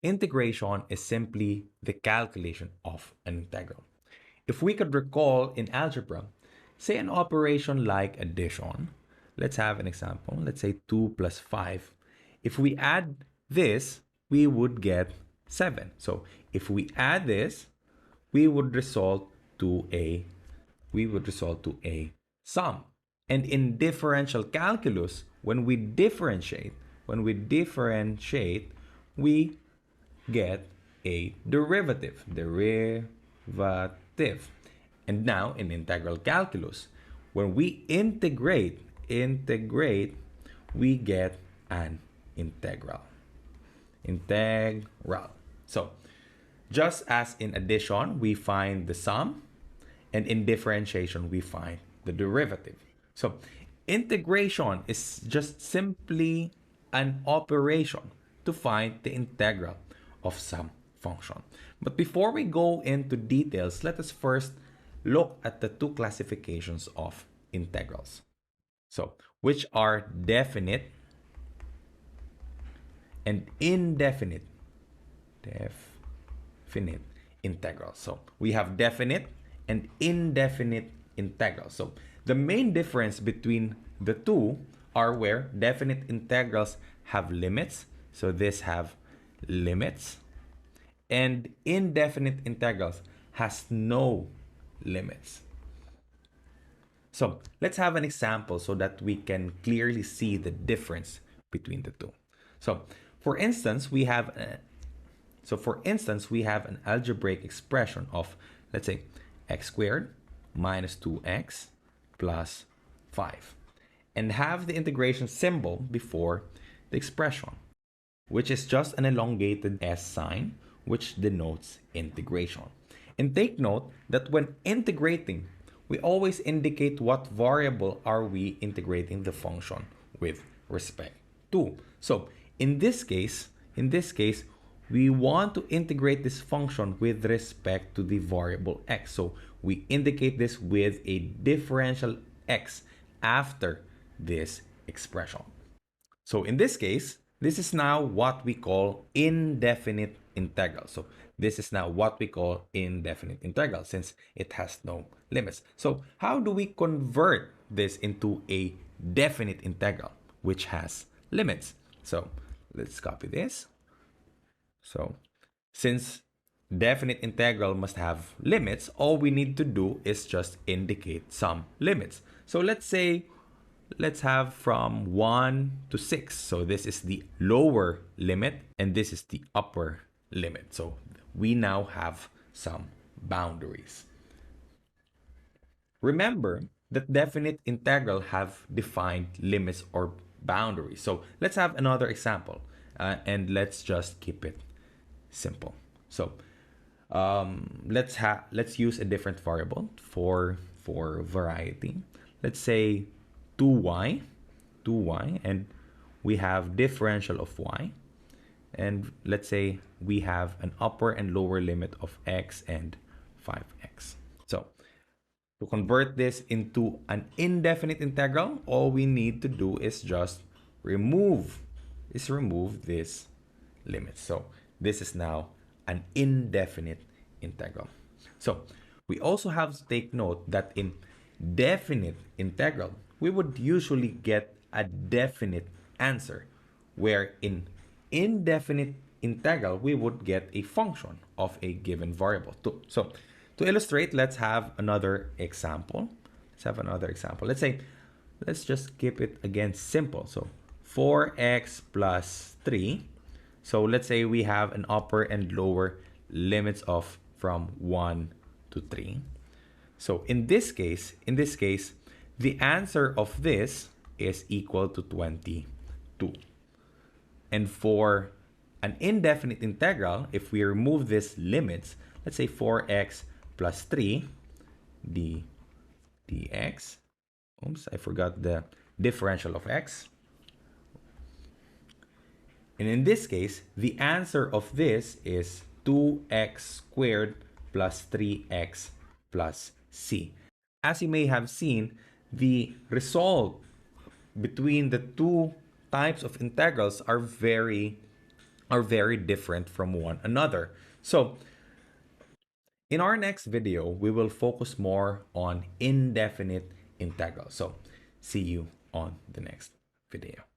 Integration is simply the calculation of an integral. If we could recall in algebra, say an operation like addition, let's have an example. Let's say 2 plus 5. If we add this, we would get 7. So if we add this, we would result to a sum. And in differential calculus, when we differentiate, we get a derivative. And now in integral calculus, when we integrate, we get an integral. So just as in addition, we find the sum, and in differentiation, we find the derivative. So integration is just simply an operation to find the integral of some function. But before we go into details, let us first look at the two classifications of integrals. So, which are definite and indefinite integrals. So, we have definite and indefinite integrals. So, the main difference between the two are where definite integrals have limits. So, this have limits, and indefinite integrals has no limits. So let's have an example so that we can clearly see the difference between the two. So for instance, we have an algebraic expression of, let's say, x squared minus 2x plus 5, and have the integration symbol before the expression, which is just an elongated S sign, which denotes integration. And take note that when integrating, we always indicate what variable are we integrating the function with respect to. So in this case, we want to integrate this function with respect to the variable x. So we indicate this with a differential x after this expression. So in this case, this is now what we call indefinite integral. So this is now what we call indefinite integral since it has no limits. So how do we convert this into a definite integral which has limits? So let's copy this. So since definite integral must have limits, all we need to do is just indicate some limits. So let's have from 1 to 6. So this is the lower limit and this is the upper limit. So we now have some boundaries. Remember that definite integral have defined limits or boundaries. So let's have another example and let's just keep it simple. So let's use a different variable for variety. Let's say 2y, and we have differential of y, and let's say we have an upper and lower limit of x and 5x. So to convert this into an indefinite integral, all we need to do is just remove this limit. So this is now an indefinite integral. So we also have to take note that in definite integral, we would usually get a definite answer, where in indefinite integral, we would get a function of a given variable too. So to illustrate, let's have another example. Let's just keep it again simple. So 4x plus 3. So let's say we have an upper and lower limits of from 1 to 3. So in this case, the answer of this is equal to 22. And for an indefinite integral, if we remove these limits, let's say 4x plus 3 dx. Oops, I forgot the differential of x. And in this case, the answer of this is 2x squared plus 3x plus c. As you may have seen, the result between the two types of integrals are very are very different from one another. So in our next video, we will focus more on indefinite integral. So see you on the next video.